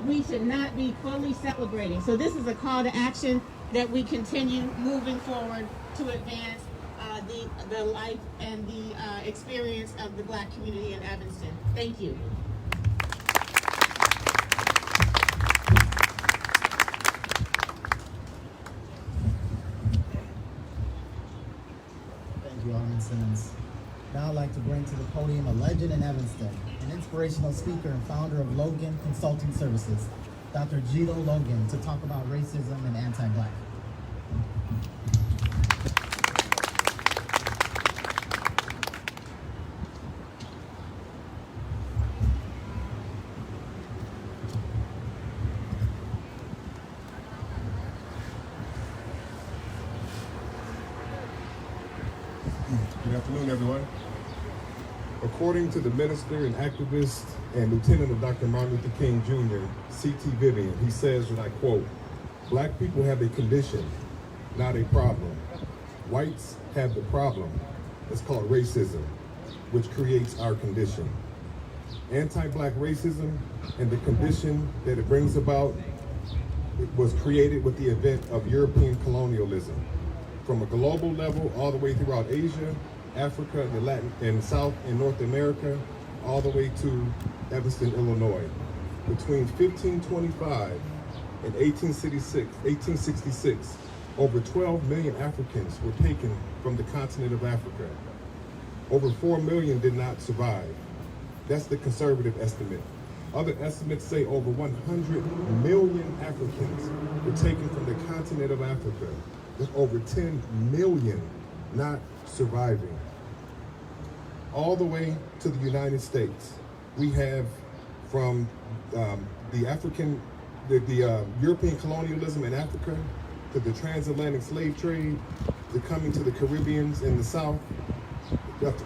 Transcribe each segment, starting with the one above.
we should not be fully celebrating. So this is a call to action that we continue moving forward to advance the life and the experience of the Black community in Evanston. Thank you. Thank you, Alderman Simmons. Now I'd like to bring to the podium a legend in Evanston, an inspirational speaker and founder of Logan Consulting Services, Dr. Gito Logan, to talk about racism and anti-Black. Good afternoon, everyone. According to the minister and activist and lieutenant of Dr. Martin Luther King Jr., C.T. Vivian, he says, and I quote, "Black people have a condition, not a problem. Whites have the problem. It's called racism, which creates our condition. Anti-Black racism and the condition that it brings about, it was created with the event of European colonialism. From a global level, all the way throughout Asia, Africa, the Latin and South and North America, all the way to Evanston, Illinois. Between 1525 and 1866, over 12 million Africans were taken from the continent of Africa. Over 4 million did not survive. That's the conservative estimate. Other estimates say over 100 million Africans were taken from the continent of Africa, with over 10 million not surviving. All the way to the United States, we have from the European colonialism in Africa, to the transatlantic slave trade, to coming to the Caribbeans in the South,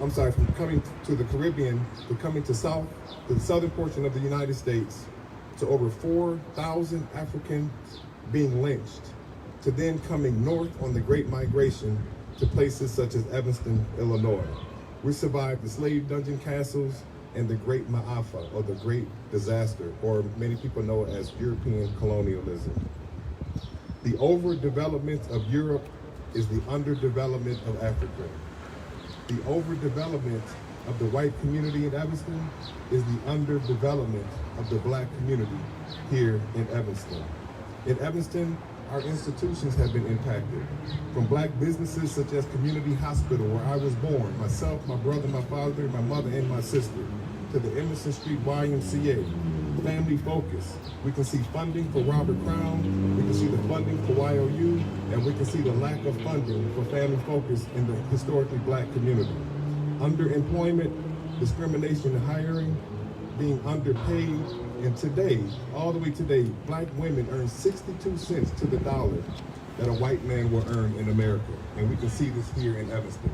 I'm sorry, from coming to the Caribbean, to coming to South, to the southern portion of the United States, to over 4,000 Africans being lynched, to then coming north on the Great Migration to places such as Evanston, Illinois. We survived the slave dungeon castles and the Great Ma'afa, or the Great Disaster, or many people know it as European colonialism. The overdevelopment of Europe is the underdevelopment of Africa. The overdevelopment of the white community in Evanston is the underdevelopment of the Black community here in Evanston. In Evanston, our institutions have been impacted. From Black businesses such as Community Hospital, where I was born, myself, my brother, my father, my mother, and my sister, to the Emerson Street YMCA, Family Focus. We can see funding for Robert Crown, we can see the funding for YOU, and we can see the lack of funding for Family Focus in the historically Black community. Underemployment, discrimination in hiring, being underpaid, and today, all the way today, Black women earn 62 cents to the dollar that a white man will earn in America. And we can see this here in Evanston.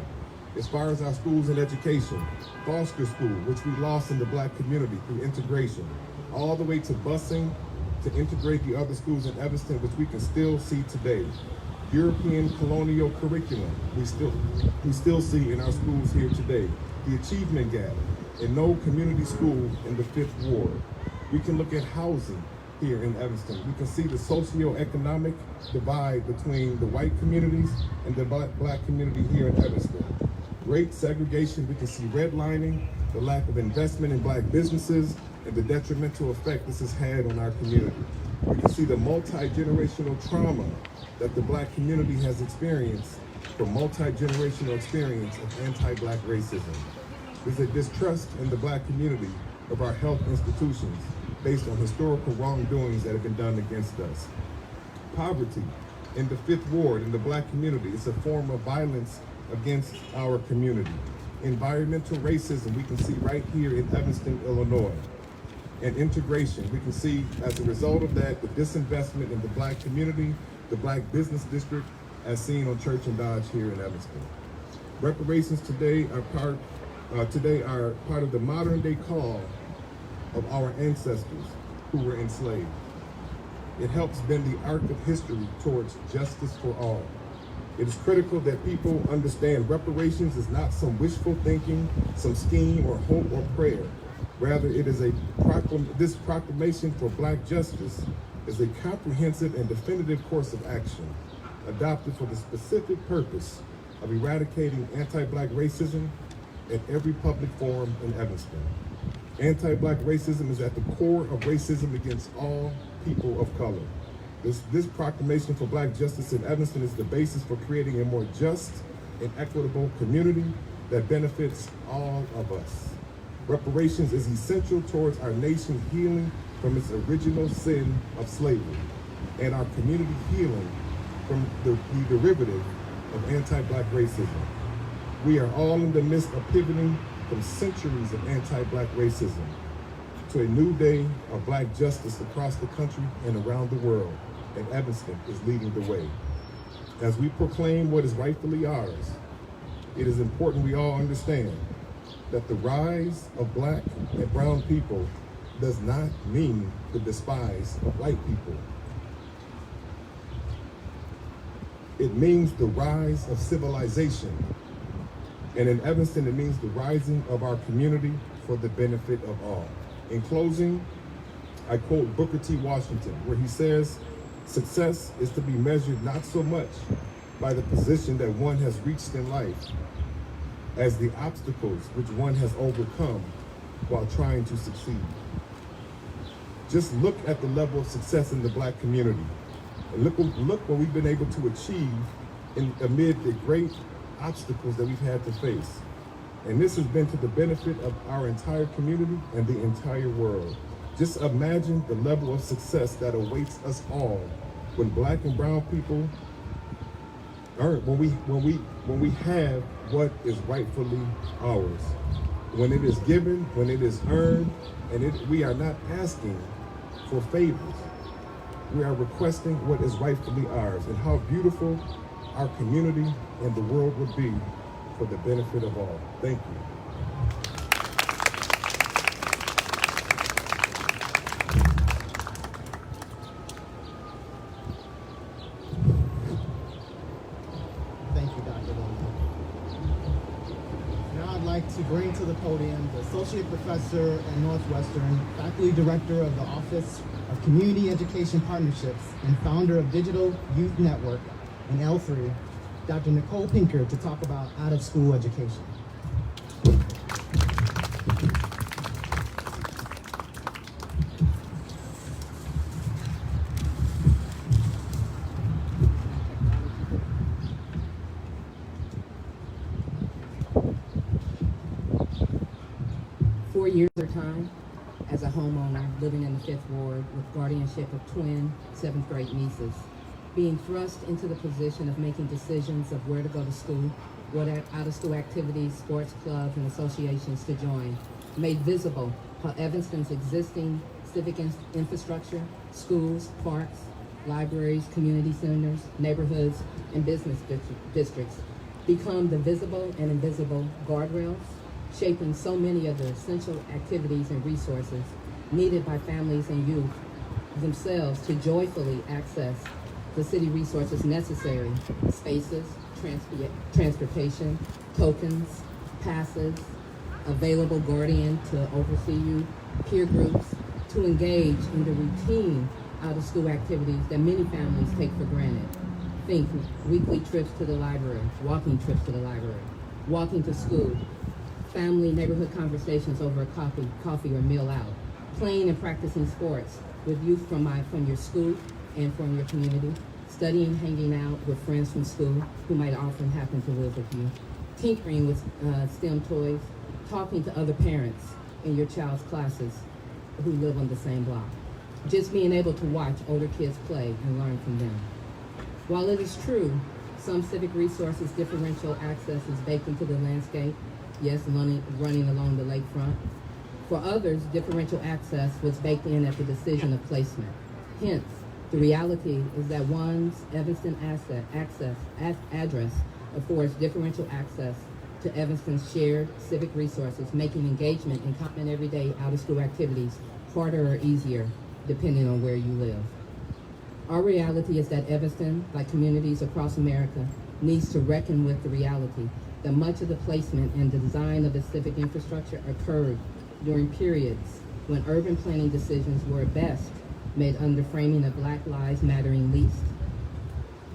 As far as our schools and education, Foster School, which we lost in the Black community through integration, all the way to busing to integrate the other schools in Evanston, which we can still see today. European colonial curriculum, we still see in our schools here today. The achievement gap, and no community school in the 5th Ward. We can look at housing here in Evanston. We can see the socioeconomic divide between the white communities and the Black community here in Evanston. Great segregation, we can see redlining, the lack of investment in Black businesses, and the detrimental effect this has had on our community. We can see the multi-generational trauma that the Black community has experienced from multi-generational experience of anti-Black racism. There's a distrust in the Black community of our health institutions based on historical wrongdoings that have been done against us. Poverty in the 5th Ward in the Black community is a form of violence against our community. Environmental racism we can see right here in Evanston, Illinois. And integration, we can see as a result of that, the disinvestment in the Black community, the Black business district, as seen on Church and Dodge here in Evanston. Reparations today are part of the modern day call of our ancestors who were enslaved. It helps bend the arc of history towards justice for all. It is critical that people understand reparations is not some wishful thinking, some scheme or hope or prayer. Rather, it is this proclamation for Black justice is a comprehensive and definitive course of action adopted for the specific purpose of eradicating anti-Black racism at every public forum in Evanston. Anti-Black racism is at the core of racism against all people of color. This proclamation for Black justice in Evanston is the basis for creating a more just and equitable community that benefits all of us. Reparations is essential towards our nation's healing from its original sin of slavery and our community healing from the derivative of anti-Black racism. We are all in the midst of pivoting from centuries of anti-Black racism to a new day of Black justice across the country and around the world, and Evanston is leading the way. As we proclaim what is rightfully ours, it is important we all understand that the rise of Black and brown people does not mean the despise of white people. It means the rise of civilization. And in Evanston, it means the rising of our community for the benefit of all. In closing, I quote Booker T. Washington, where he says, "Success is to be measured not so much by the position that one has reached in life as the obstacles which one has overcome while trying to succeed." Just look at the level of success in the Black community. And look what we've been able to achieve amid the great obstacles that we've had to face. And this has been to the benefit of our entire community and the entire world. Just imagine the level of success that awaits us all when Black and brown people when we have what is rightfully ours. When it is given, when it is earned, and we are not asking for favors. We are requesting what is rightfully ours, and how beautiful our community and the world would be for the benefit of all. Thank you. Thank you, Dr. Logan. Now I'd like to bring to the podium the Associate Professor at Northwestern, Faculty Director of the Office of Community Education Partnerships, and founder of Digital Youth Network and L3, Dr. Nicole Pinker, to talk about out-of-school education. 4 years of time as a homeowner living in the 5th Ward with guardianship of twin 7th grade nieces, being thrust into the position of making decisions of where to go to school, what out-of-school activities, sports clubs, and associations to join, made visible how Evanston's existing civic infrastructure, schools, parks, libraries, community centers, neighborhoods, and business districts become the visible and invisible guardrails, shaping so many of the essential activities and resources needed by families and youth themselves to joyfully access the city resources necessary: spaces, transportation, tokens, passes, available guardian to oversee you, peer groups, to engage in the routine out-of-school activities that many families take for granted. Think weekly trips to the library, walking trips to the library, walking to school, family neighborhood conversations over a coffee or meal out, playing and practicing sports with youth from your school and from your community, studying, hanging out with friends from school who might often happen to live with you, tinkering with STEM toys, talking to other parents in your child's classes who live on the same block, just being able to watch older kids play and learn from them. While it is true, some civic resources differential access is baked into the landscape, yes, running along the lakefront. For others, differential access was baked in at the decision of placement. Hence, the reality is that one's Evanston address affords differential access to Evanston's shared civic resources, making engagement in common everyday out-of-school activities harder or easier, depending on where you live. Our reality is that Evanston, like communities across America, needs to reckon with the reality that much of the placement and design of the civic infrastructure occurred during periods when urban planning decisions were at best made under framing of Black Lives Mattering least,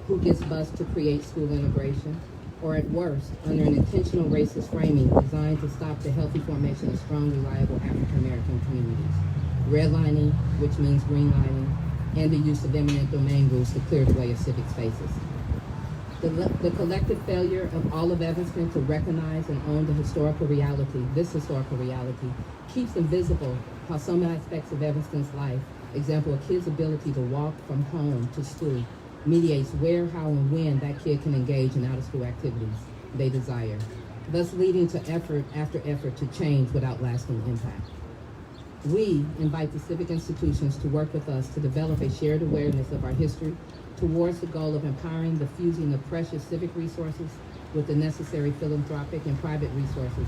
who gets bused to create school integration, or at worst, under an intentional racist framing designed to stop the healthy formation of strong, reliable African American communities. Redlining, which means greenlining, and the use of eminent domain rules to clear the way of civic spaces. The collective failure of all of Evanston to recognize and own the historical reality, this historical reality, keeps invisible how some aspects of Evanston's life, example, a kid's ability to walk from home to school, mediates where, how, and when that kid can engage in out-of-school activities they desire, thus leading to effort after effort to change without lasting impact. We invite the civic institutions to work with us to develop a shared awareness of our history towards the goal of empowering the fusing of precious civic resources with the necessary philanthropic and private resources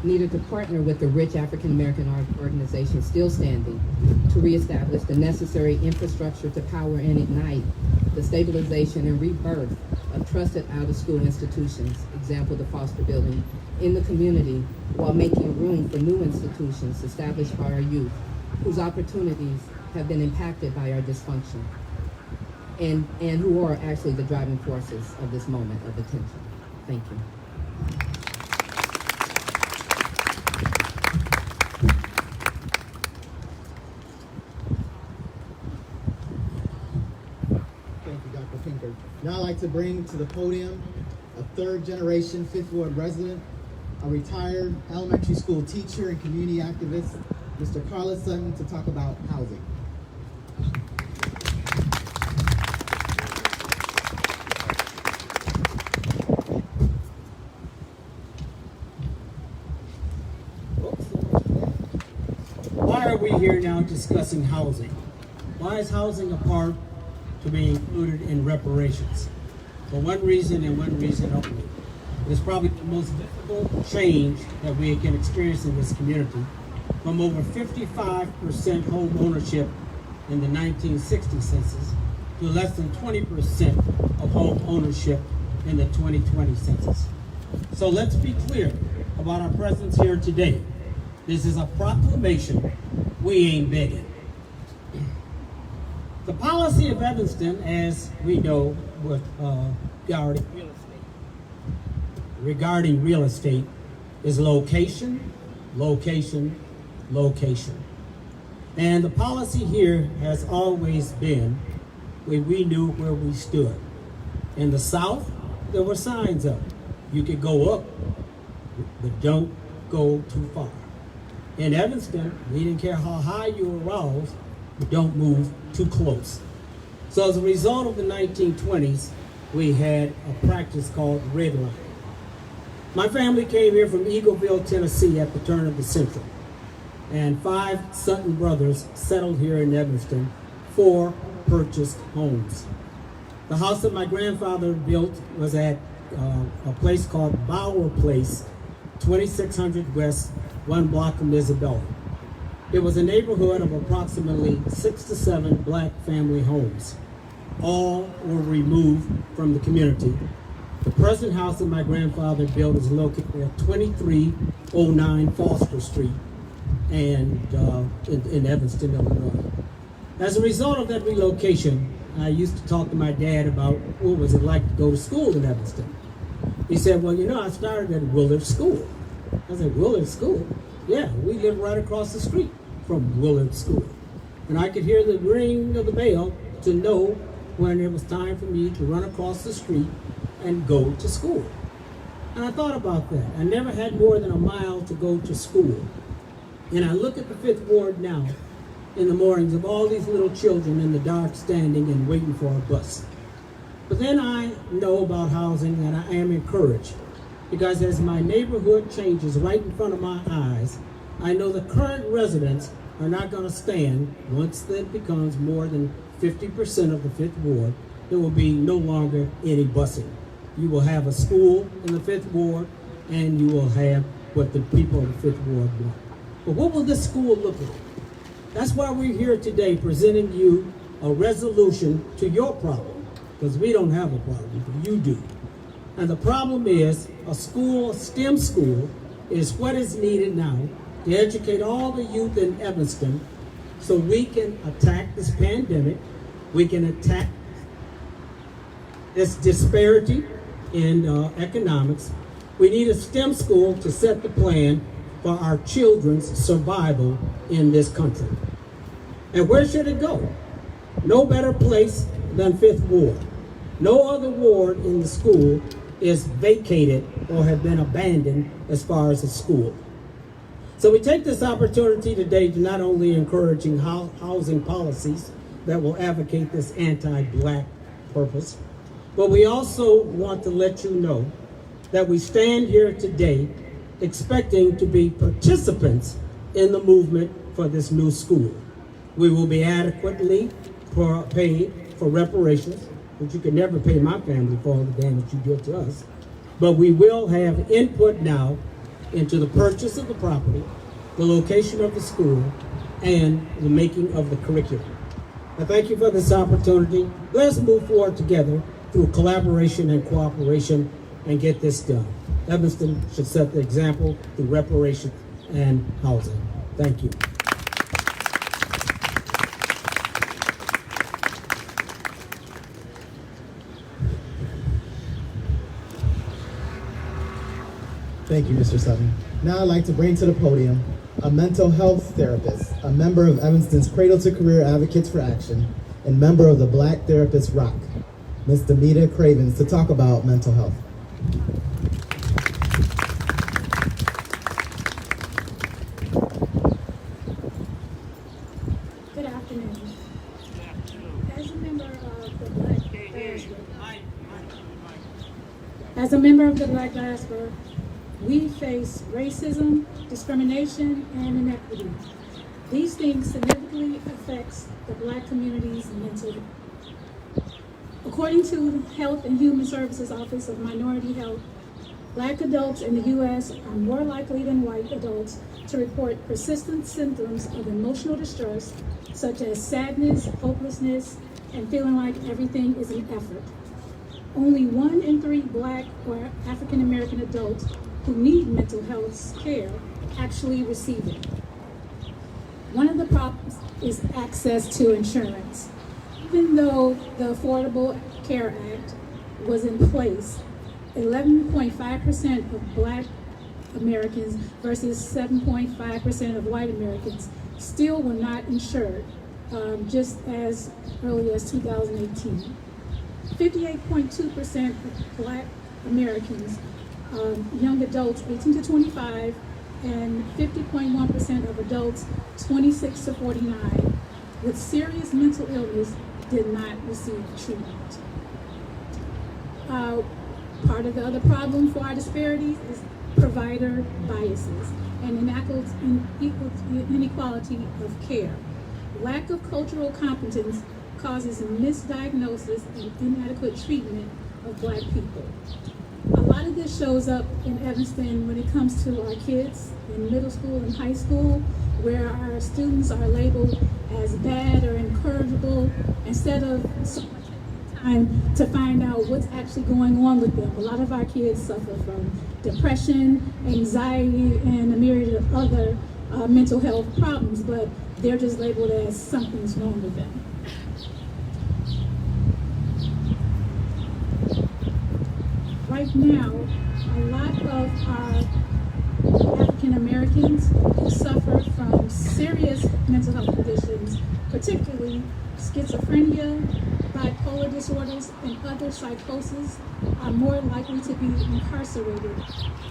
needed to partner with the rich African American organizations still standing to reestablish the necessary infrastructure to power and ignite the stabilization and rebirth of trusted out-of-school institutions, example the Foster Building, in the community, while making room for new institutions established by our youth, whose opportunities have been impacted by our dysfunction, and who are actually the driving forces of this moment of attention. Thank you. Thank you, Dr. Pinker. Now I'd like to bring to the podium a third-generation Fifth Ward resident, a retired elementary school teacher and community activist, Mr. Carlos Sutton, to talk about housing. Why are we here now discussing housing? Why is housing a part to be included in reparations? For one reason and one reason only. It is probably the most difficult change that we can experience in this community, from over 55% home ownership in the 1960 census to less than 20% of home ownership in the 2020 census. So let's be clear about our presence here today. This is a proclamation. We ain't begging. The policy of Evanston, as we know, with regarding real estate, is location, location, location. And the policy here has always been when we knew where we stood. In the South, there were signs up. You could go up, but don't go too far. In Evanston, we didn't care how high you were aroused, but don't move too close. So as a result of the 1920s, we had a practice called redlining. My family came here from Eagleville, Tennessee at the turn of the century. And 5 Sutton brothers settled here in Evanston, 4 purchased homes. The house that my grandfather built was at a place called Bauer Place, 2600 West, 1 block from Isabella. It was a neighborhood of approximately 6 to 7 black family homes. All were removed from the community. The present house that my grandfather built is located at 2309 Foster Street and in Evanston, Illinois. As a result of that relocation, I used to talk to my dad about what was it like to go to school in Evanston. He said, well, you know, I started at Willard School. I said, Willard School? Yeah, we lived right across the street from Willard School. And I could hear the ring of the bell to know when it was time for me to run across the street and go to school. And I thought about that. I never had more than a mile to go to school. And I look at the Fifth Ward now in the mornings of all these little children in the dark standing and waiting for a bus. But then I know about housing and I am encouraged, because as my neighborhood changes right in front of my eyes, I know the current residents are not going to stand once it becomes more than 50% of the Fifth Ward. There will be no longer any busing. You will have a school in the Fifth Ward, and you will have what the people of the Fifth Ward want. But what will this school look like? That's why we're here today presenting you a resolution to your problem, because we don't have a problem, but you do. And the problem is a school, a STEM school, is what is needed now to educate all the youth in Evanston so we can attack this pandemic, we can attack this disparity in economics. We need a STEM school to set the plan for our children's survival in this country. And where should it go? No better place than Fifth Ward. No other ward in the school is vacated or have been abandoned as far as a school. So we take this opportunity today to not only encouraging housing policies that will advocate this anti-Black purpose, but we also want to let you know that we stand here today expecting to be participants in the movement for this new school. We will be adequately paid for reparations, which you can never pay my family for all the damage you did to us, but we will have input now into the purchase of the property, the location of the school, and the making of the curriculum. I thank you for this opportunity. Let's move forward together through collaboration and cooperation and get this done. Evanston should set the example through reparation and housing. Thank you. Thank you, Mr. Sutton. Now I'd like to bring to the podium a mental health therapist, a member of Evanston's Cradle to Career Advocates for Action, and member of the Black Therapist Rock, Ms. Demita Cravens, to talk about mental health. Good afternoon. As a member of the Black diaspora, we face racism, discrimination, and inequity. These things significantly affects the Black community's mental health. According to the Health and Human Services Office of Minority Health, Black adults in the U.S. are more likely than white adults to report persistent symptoms of emotional distress, such as sadness, hopelessness, and feeling like everything is an effort. Only 1 in 3 Black or African American adults who need mental health care actually receive it. One of the problems is access to insurance. Even though the Affordable Care Act was in place, 11.5% of Black Americans versus 7.5% of white Americans still were not insured, just as early as 2018. 58.2% of Black Americans, young adults 18 to 25, and 50.1% of adults 26 to 49 with serious mental illness did not receive treatment. Part of the other problem for our disparities is provider biases and inequality of care. Lack of cultural competence causes misdiagnosis and inadequate treatment of Black people. A lot of this shows up in Evanston when it comes to our kids in middle school and high school, where our students are labeled as bad or incorrigible instead of so much time to find out what's actually going on with them. A lot of our kids suffer from depression, anxiety, and a myriad of other mental health problems, but they're just labeled as something's wrong with them. Right now, a lot of our African Americans who suffer from serious mental health conditions, particularly schizophrenia, bipolar disorders, and other psychosis, are more likely to be incarcerated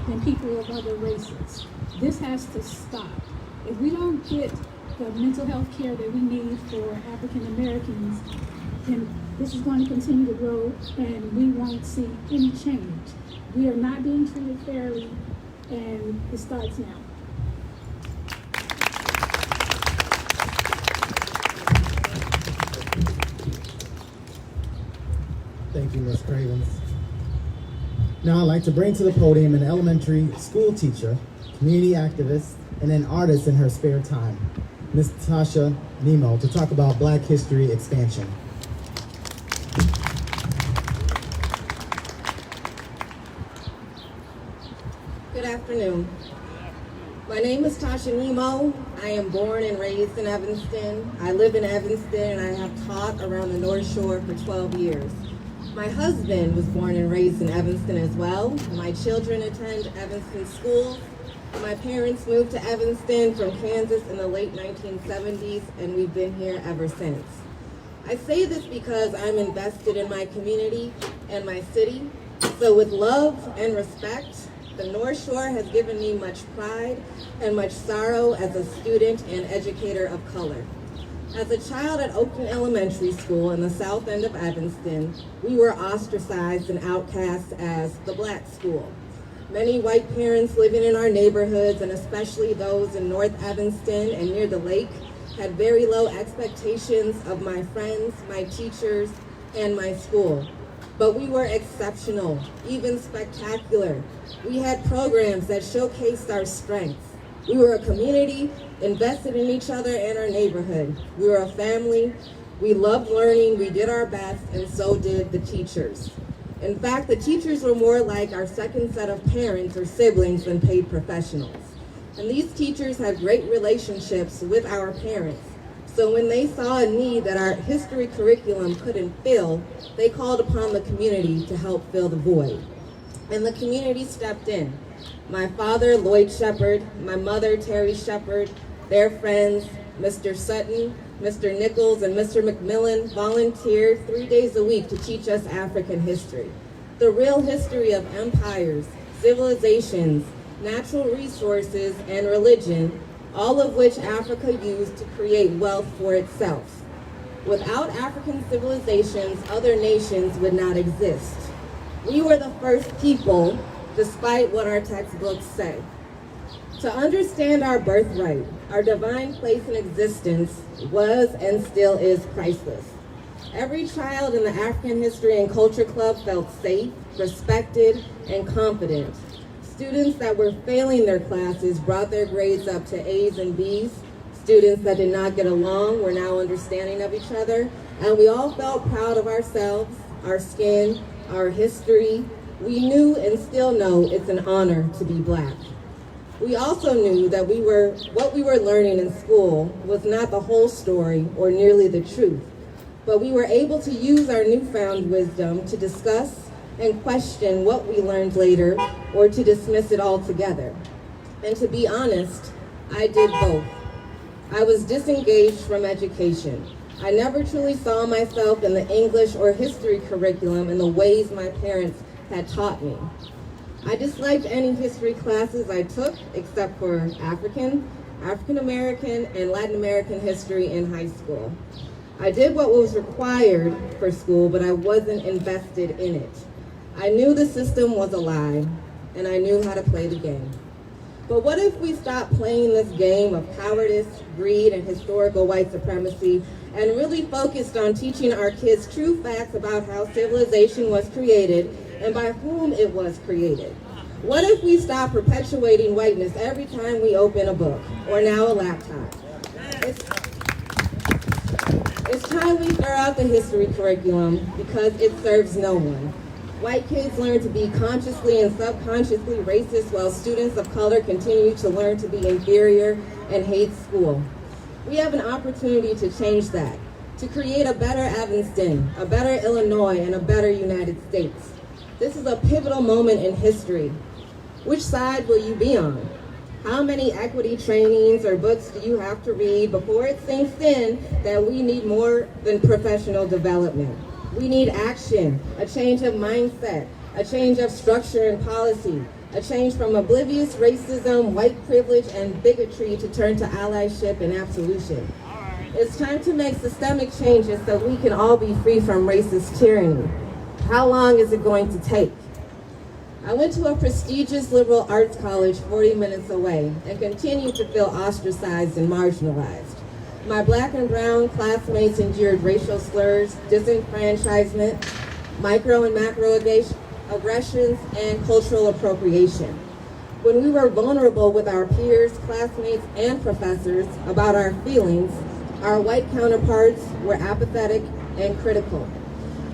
than people of other races. This has to stop. If we don't get the mental health care that we need for African Americans, then this is going to continue to grow and we won't see any change. We are not being treated fairly, and it starts now. Thank you, Ms. Cravens. Now I'd like to bring to the podium an elementary school teacher, community activist, and an artist in her spare time, Ms. Tasha Nemo, to talk about Black History Expansion. Good afternoon. My name is Tasha Nemo. I am born and raised in Evanston. I live in Evanston and I have taught around the North Shore for 12 years. My husband was born and raised in Evanston as well. My children attend Evanston schools. My parents moved to Evanston from Kansas in the late 1970s, and we've been here ever since. I say this because I'm invested in my community and my city. So with love and respect, the North Shore has given me much pride and much sorrow as a student and educator of color. As a child at Oakton Elementary School in the south end of Evanston, we were ostracized and outcast as the black school. Many white parents living in our neighborhoods, and especially those in North Evanston and near the lake, had very low expectations of my friends, my teachers, and my school. But we were exceptional, even spectacular. We had programs that showcased our strengths. We were a community invested in each other and our neighborhood. We were a family. We loved learning, we did our best, and so did the teachers. In fact, the teachers were more like our second set of parents or siblings than paid professionals. And these teachers had great relationships with our parents. So when they saw a need that our history curriculum couldn't fill, they called upon the community to help fill the void. And the community stepped in. My father, Lloyd Shepard, my mother, Terry Shepard, their friends, Mr. Sutton, Mr. Nichols, and Mr. McMillan volunteered 3 days a week to teach us African history. The real history of empires, civilizations, natural resources, and religion, all of which Africa used to create wealth for itself. Without African civilizations, other nations would not exist. We were the first people, despite what our textbooks say. To understand our birthright, our divine place in existence was and still is priceless. Every child in the African History and Culture Club felt safe, respected, and confident. Students that were failing their classes brought their grades up to A's and B's. Students that did not get along were now understanding of each other, and we all felt proud of ourselves, our skin, our history. We knew and still know it's an honor to be Black. We also knew that what we were learning in school was not the whole story or nearly the truth, but we were able to use our newfound wisdom to discuss and question what we learned later or to dismiss it altogether. And to be honest, I did both. I was disengaged from education. I never truly saw myself in the English or history curriculum in the ways my parents had taught me. I disliked any history classes I took except for African, African American, and Latin American history in high school. I did what was required for school, but I wasn't invested in it. I knew the system was a lie, and I knew how to play the game. But what if we stopped playing this game of cowardice, greed, and historical white supremacy and really focused on teaching our kids true facts about how civilization was created and by whom it was created? What if we stop perpetuating whiteness every time we open a book or now a laptop? It's time we throw out the history curriculum because it serves no one. White kids learn to be consciously and subconsciously racist while students of color continue to learn to be inferior and hate school. We have an opportunity to change that, to create a better Evanston, a better Illinois, and a better United States. This is a pivotal moment in history. Which side will you be on? How many equity trainings or books do you have to read before it sinks in that we need more than professional development? We need action, a change of mindset, a change of structure and policy, a change from oblivious racism, white privilege, and bigotry to turn to allyship and absolution. It's time to make systemic changes so we can all be free from racist tyranny. How long is it going to take? I went to a prestigious liberal arts college 40 minutes away and continue to feel ostracized and marginalized. My Black and brown classmates endured racial slurs, disenfranchisement, micro and macro aggressions, and cultural appropriation. When we were vulnerable with our peers, classmates, and professors about our feelings, our white counterparts were apathetic and critical.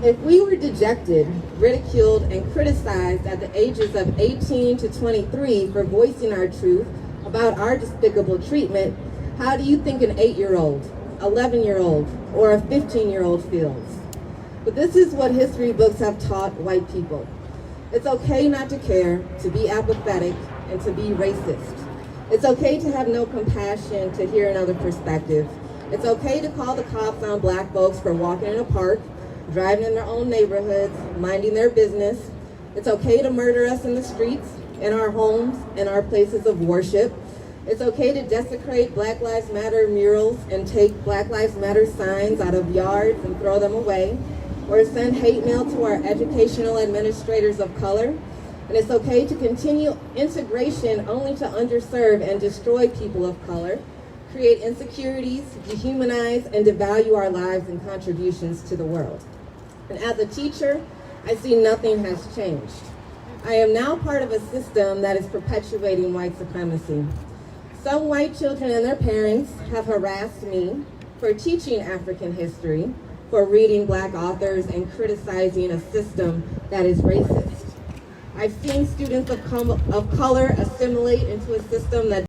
If we were dejected, ridiculed, and criticized at the ages of 18 to 23 for voicing our truth, about our despicable treatment, how do you think an 8-year-old, 11-year-old, or a 15-year-old feels? But this is what history books have taught white people. It's okay not to care, to be apathetic, and to be racist. It's okay to have no compassion, to hear another perspective. It's okay to call the cops on black folks for walking in a park, driving in their own neighborhoods, minding their business. It's okay to murder us in the streets, in our homes, in our places of worship. It's okay to desecrate Black Lives Matter murals and take Black Lives Matter signs out of yards and throw them away, or send hate mail to our educational administrators of color. And it's okay to continue integration only to underserve and destroy people of color, create insecurities, dehumanize, and devalue our lives and contributions to the world. And as a teacher, I see nothing has changed. I am now part of a system that is perpetuating white supremacy. Some white children and their parents have harassed me for teaching African history, for reading Black authors and criticizing a system that is racist. I've seen students of color assimilate into a system that